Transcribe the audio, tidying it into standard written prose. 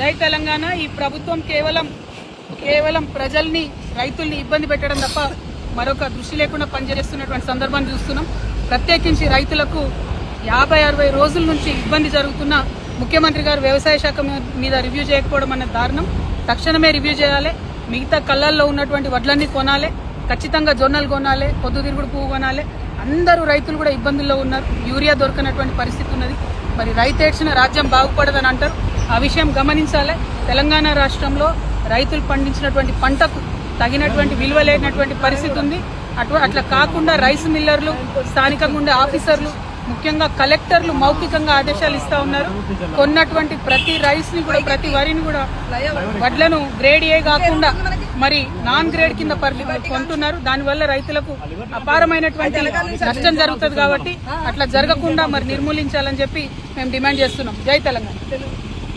జై తెలంగాణ. ఈ ప్రభుత్వం కేవలం ప్రజల్ని రైతుల్ని ఇబ్బంది పెట్టడం తప్ప మరొక దృష్టి లేకుండా పనిచేస్తున్నటువంటి సందర్భాన్ని చూస్తున్నాం. ప్రత్యేకించి రైతులకు 50-60 రోజుల నుంచి ఇబ్బంది జరుగుతున్న ముఖ్యమంత్రి గారు వ్యవసాయ శాఖ మీద రివ్యూ చేయకపోవడం అనే దారుణం. తక్షణమే రివ్యూ చేయాలి. మిగతా కళ్ళల్లో ఉన్నటువంటి వడ్లన్నీ కొనాలి, ఖచ్చితంగా జొన్నలు కొనాలి, పొద్దుతిరుగుడు పువ్వు కొనాలి. అందరూ రైతులు కూడా ఇబ్బందుల్లో ఉన్నారు. యూరియా దొరకనటువంటి పరిస్థితి ఉన్నది. మరి రైతు ఏడ్చిన రాజ్యం బాగుపడదని అంటారు. ఆ విషయం గమనించాలి. తెలంగాణ రాష్ట్రంలో రైతులు పండించినటువంటి పంటకు తగినటువంటి విలువ లేనటువంటి పరిస్థితి ఉంది. అట్లా కాకుండా రైస్ మిల్లర్లు, స్థానికంగా ఉండే ఆఫీసర్లు, ముఖ్యంగా కలెక్టర్లు మౌఖికంగా ఆదేశాలు ఇస్తా ఉన్నారు. కొన్నటువంటి ప్రతి రైస్ ని కూడా, ప్రతి వరిని కూడా వడ్లను గ్రేడ్ ఏ కాకుండా మరి నాన్ గ్రేడ్ కింద కొంటున్నారు. దానివల్ల రైతులకు అపారమైనటువంటి నష్టం జరుగుతుంది. కాబట్టి అట్లా జరగకుండా మరి నిర్మూలించాలని చెప్పి మేము డిమాండ్ చేస్తున్నాం. జై తెలంగాణ.